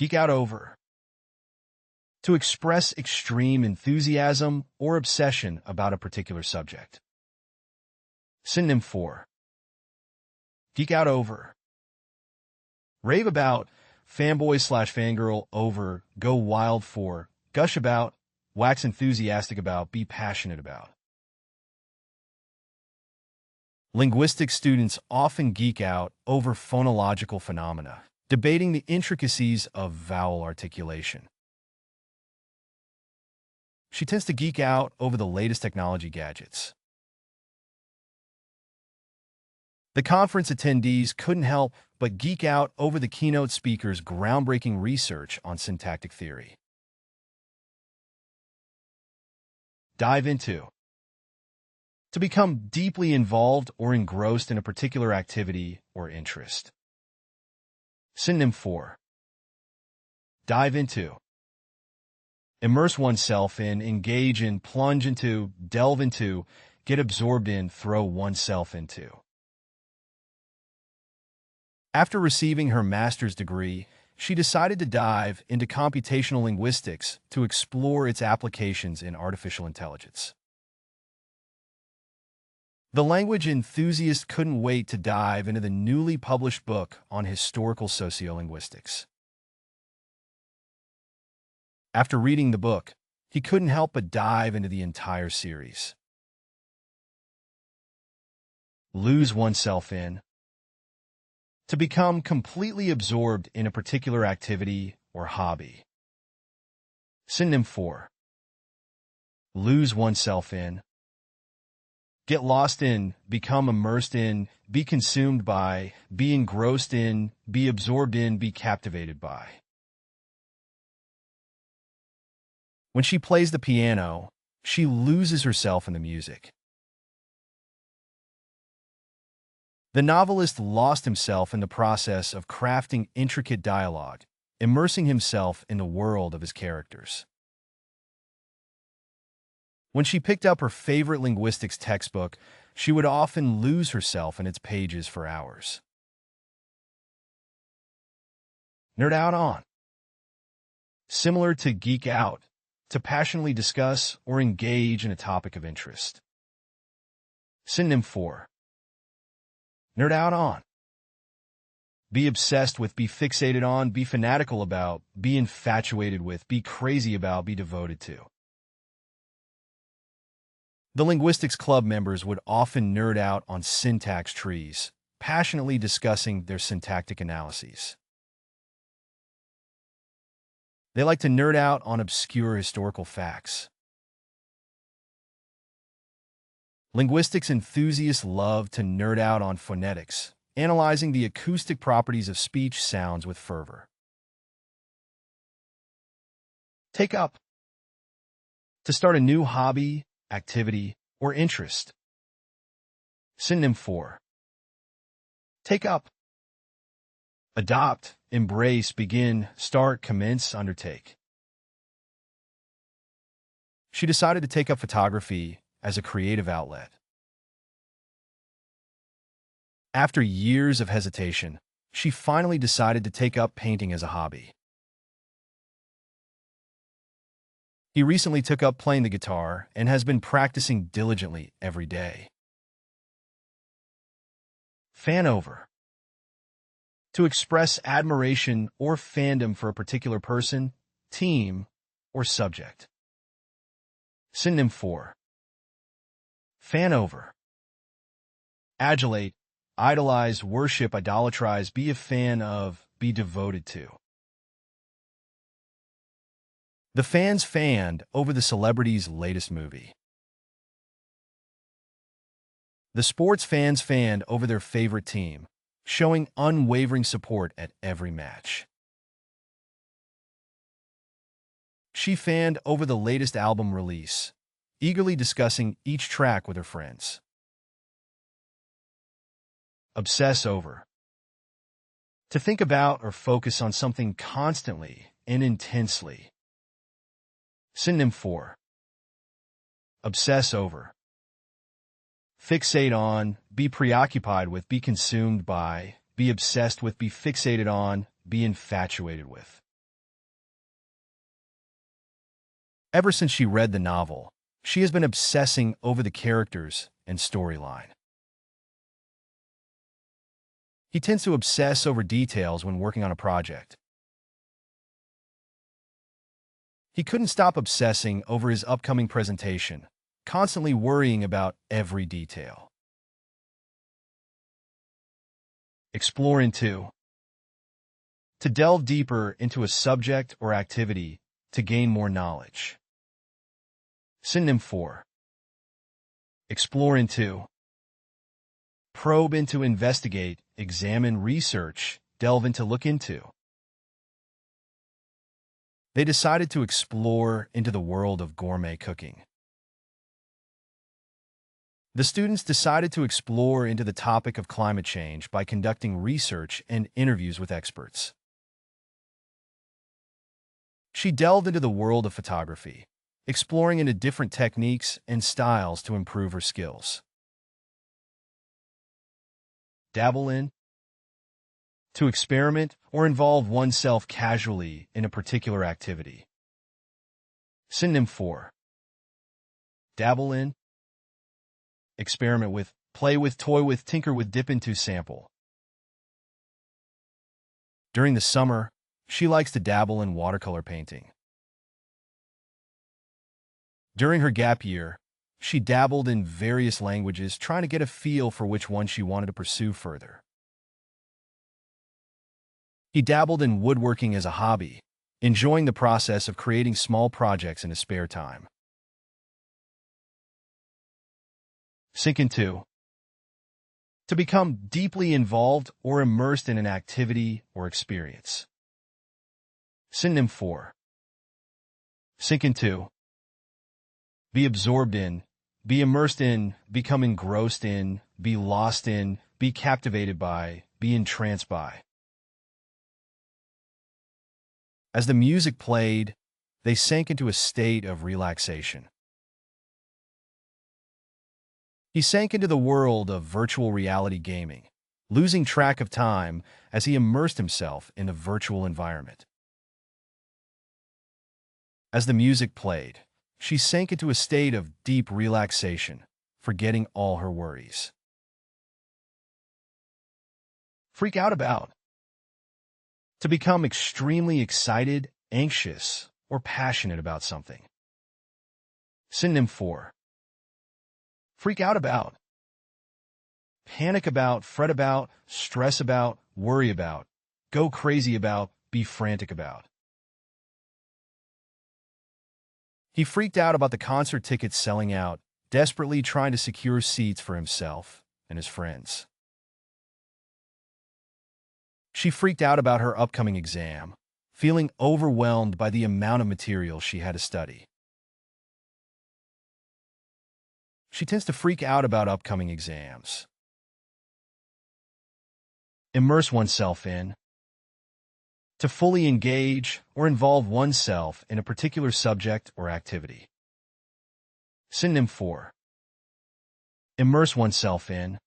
Geek out over. To express extreme enthusiasm or obsession about a particular subject. Synonym for. Geek out over. Rave about, fanboy/fangirl over, go wild for, gush about, wax enthusiastic about, be passionate about. Linguistics students often geek out over phonological phenomena, debating the intricacies of vowel articulation. She tends to geek out over the latest technology gadgets. The conference attendees couldn't help but geek out over the keynote speaker's groundbreaking research on syntactic theory. Dive into. To become deeply involved or engrossed in a particular activity or interest. Synonym for. Dive into. Immerse oneself in, engage in, plunge into, delve into, get absorbed in, throw oneself into. After receiving her master's degree, she decided to dive into computational linguistics to explore its applications in artificial intelligence. The language enthusiast couldn't wait to dive into the newly published book on historical sociolinguistics. After reading the book, he couldn't help but dive into the entire series. Lose oneself in. To become completely absorbed in a particular activity or hobby. Synonym for. Lose oneself in. Get lost in, become immersed in, be consumed by, be engrossed in, be absorbed in, be captivated by. When she plays the piano, she loses herself in the music. The novelist lost himself in the process of crafting intricate dialogue, immersing himself in the world of his characters. When she picked up her favorite linguistics textbook, she would often lose herself in its pages for hours. Nerd out on. Similar to geek out, to passionately discuss or engage in a topic of interest. Synonym for. Nerd out on. Be obsessed with, be fixated on, be fanatical about, be infatuated with, be crazy about, be devoted to. The linguistics club members would often nerd out on syntax trees, passionately discussing their syntactic analyses. They like to nerd out on obscure historical facts. Linguistics enthusiasts love to nerd out on phonetics, analyzing the acoustic properties of speech sounds with fervor. Take up. To start a new hobby, activity, or interest. Synonym for. Take up. Adopt, embrace, begin, start, commence, undertake. She decided to take up photography as a creative outlet. After years of hesitation, she finally decided to take up painting as a hobby. He recently took up playing the guitar and has been practicing diligently every day. Fan over. To express admiration or fandom for a particular person, team, or subject. Synonym for. Fan over. Adulate, idolize, worship, idolatrize, be a fan of, be devoted to. The fans fanned over the celebrity's latest movie. The sports fans fanned over their favorite team, showing unwavering support at every match. She fanned over the latest album release, eagerly discussing each track with her friends. Obsess over. To think about or focus on something constantly and intensely. Synonym for. Obsess over. Fixate on, be preoccupied with, be consumed by, be obsessed with, be fixated on, be infatuated with. Ever since she read the novel, she has been obsessing over the characters and storyline. He tends to obsess over details when working on a project. He couldn't stop obsessing over his upcoming presentation, constantly worrying about every detail. Explore into. To delve deeper into a subject or activity to gain more knowledge. Synonym for. Explore into. Probe into, investigate, examine, research, delve into, look into. They decided to explore into the world of gourmet cooking. The students decided to explore into the topic of climate change by conducting research and interviews with experts. She delved into the world of photography, exploring into different techniques and styles to improve her skills. Dabble in. To experiment or involve oneself casually in a particular activity. Synonym for. Dabble in. Experiment with, play with, toy with, tinker with, dip into, sample. During the summer, she likes to dabble in watercolor painting. During her gap year, she dabbled in various languages, trying to get a feel for which one she wanted to pursue further. He dabbled in woodworking as a hobby, enjoying the process of creating small projects in his spare time. Sink into. To become deeply involved or immersed in an activity or experience. Synonym for. Sink into. Be absorbed in, be immersed in, become engrossed in, be lost in, be captivated by, be entranced by. As the music played, they sank into a state of relaxation. He sank into the world of virtual reality gaming, losing track of time as he immersed himself in the virtual environment. As the music played, she sank into a state of deep relaxation, forgetting all her worries. Freak out about. To become extremely excited, anxious, or passionate about something. Synonym for. Freak out about. Panic about, fret about, stress about, worry about, go crazy about, be frantic about. He freaked out about the concert tickets selling out, desperately trying to secure seats for himself and his friends. She freaked out about her upcoming exam, feeling overwhelmed by the amount of material she had to study. She tends to freak out about upcoming exams. Immerse oneself in. To fully engage or involve oneself in a particular subject or activity. Synonym for. Immerse oneself in.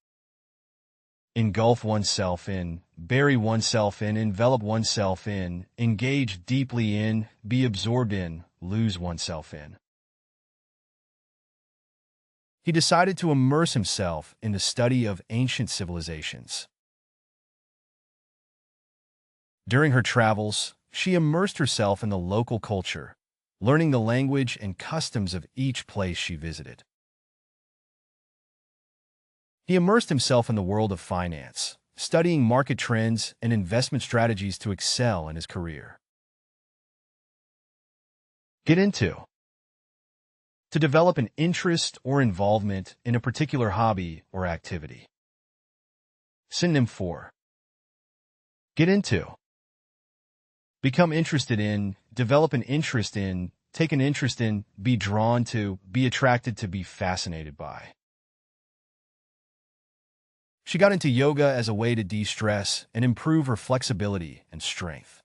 Engulf oneself in, bury oneself in, envelop oneself in, engage deeply in, be absorbed in, lose oneself in. He decided to immerse himself in the study of ancient civilizations. During her travels, she immersed herself in the local culture, learning the language and customs of each place she visited. He immersed himself in the world of finance, studying market trends and investment strategies to excel in his career. Get into. To develop an interest or involvement in a particular hobby or activity. Synonym for. Get into. Become interested in, develop an interest in, take an interest in, be drawn to, be attracted to, be fascinated by. She got into yoga as a way to de-stress and improve her flexibility and strength.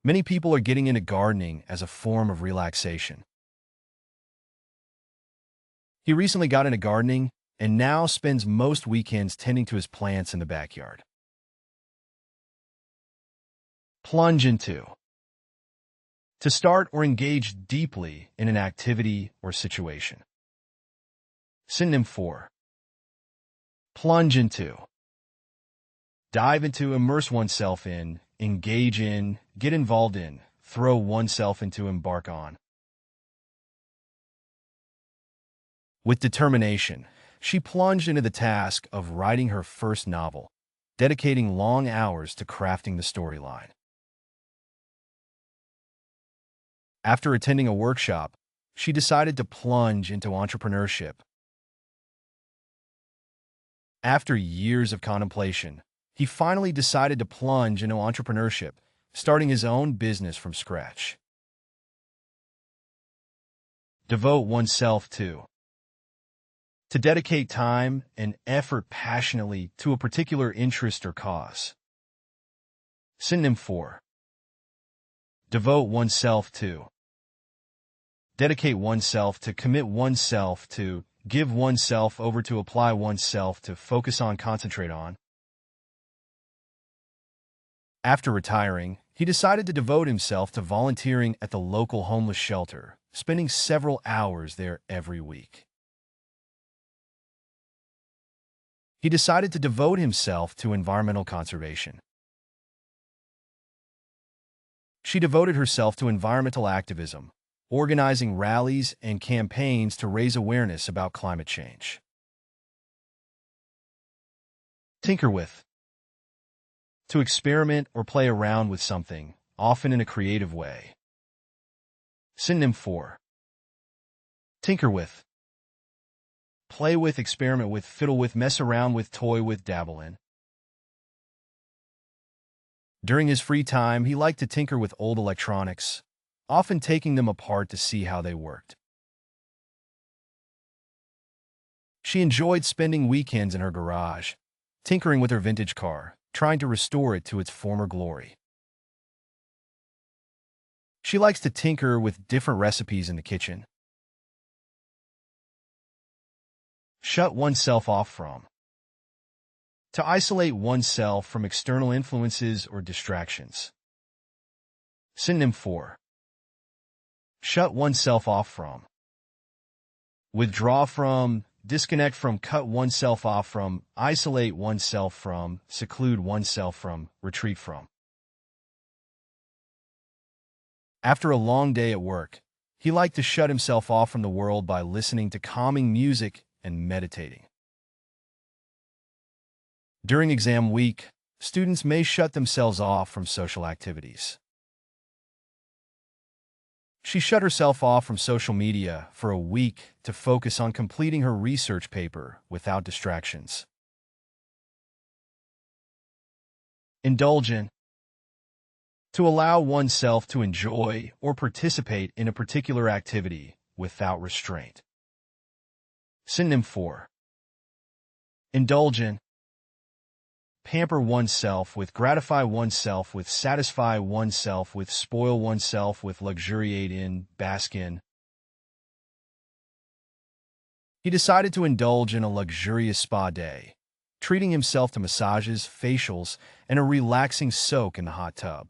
Many people are getting into gardening as a form of relaxation. He recently got into gardening and now spends most weekends tending to his plants in the backyard. Plunge into. To start or engage deeply in an activity or situation. Synonym for plunge into, dive into, immerse oneself in, engage in, get involved in, throw oneself into, embark on. With determination, she plunged into the task of writing her first novel, dedicating long hours to crafting the storyline. After attending a workshop, she decided to plunge into entrepreneurship. After years of contemplation, he finally decided to plunge into entrepreneurship, starting his own business from scratch. Devote oneself to dedicate time and effort passionately to a particular interest or cause. Synonym for devote oneself to, dedicate oneself to, commit oneself to, give oneself over to, apply oneself to, focus on, concentrate on. After retiring, he decided to devote himself to volunteering at the local homeless shelter, spending several hours there every week. He decided to devote himself to environmental conservation. She devoted herself to environmental activism, organizing rallies and campaigns to raise awareness about climate change. Tinker with, to experiment or play around with something, often in a creative way. Synonym for tinker with, play with, experiment with, fiddle with, mess around with, toy with, dabble in. During his free time, he liked to tinker with old electronics, often taking them apart to see how they worked. She enjoyed spending weekends in her garage, tinkering with her vintage car, trying to restore it to its former glory. She likes to tinker with different recipes in the kitchen. Shut oneself off from, to isolate oneself from external influences or distractions. Synonym for shut oneself off from, withdraw from, disconnect from, cut oneself off from, isolate oneself from, seclude oneself from, retreat from. After a long day at work, he liked to shut himself off from the world by listening to calming music and meditating. During exam week, students may shut themselves off from social activities. She shut herself off from social media for a week to focus on completing her research paper without distractions. Indulge in, to allow oneself to enjoy or participate in a particular activity without restraint. Synonym for indulge in, pamper oneself with, gratify oneself with, satisfy oneself with, spoil oneself with, luxuriate in, bask in. He decided to indulge in a luxurious spa day, treating himself to massages, facials, and a relaxing soak in the hot tub.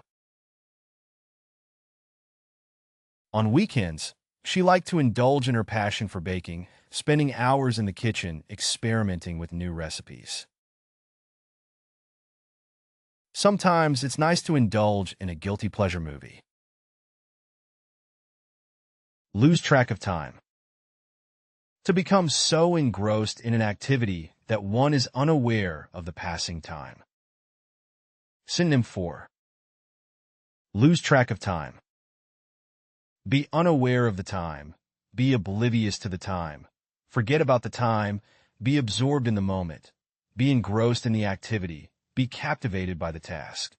On weekends, she liked to indulge in her passion for baking, spending hours in the kitchen experimenting with new recipes. Sometimes it's nice to indulge in a guilty pleasure movie. Lose track of time, to become so engrossed in an activity that one is unaware of the passing time. Synonym for lose track of time, be unaware of the time, be oblivious to the time, forget about the time, be absorbed in the moment, be engrossed in the activity, be captivated by the task.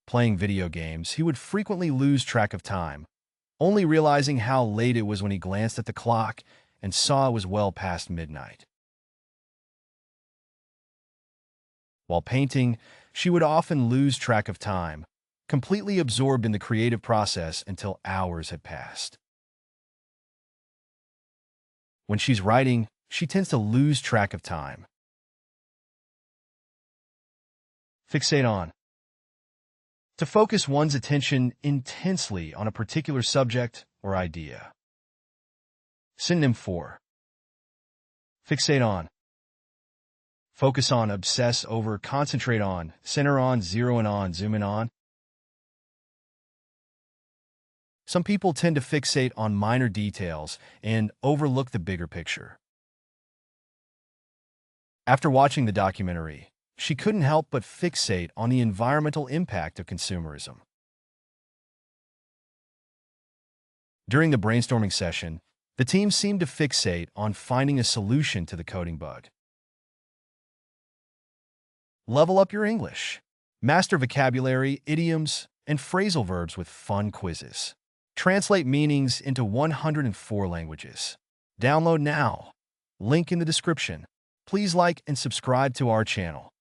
Playing video games, he would frequently lose track of time, only realizing how late it was when he glanced at the clock and saw it was well past midnight. While painting, she would often lose track of time, completely absorbed in the creative process until hours had passed. When she's writing, she tends to lose track of time. Fixate on, To focus one's attention intensely on a particular subject or idea. Synonym for fixate on. Focus on, obsess over, concentrate on, center on, zero in on, zoom in on. Some people tend to fixate on minor details and overlook the bigger picture. After watching the documentary, she couldn't help but fixate on the environmental impact of consumerism. During the brainstorming session, the team seemed to fixate on finding a solution to the coding bug. Level up your English. Master vocabulary, idioms, and phrasal verbs with fun quizzes. Translate meanings into 104 languages. Download now. Link in the description. Please like and subscribe to our channel.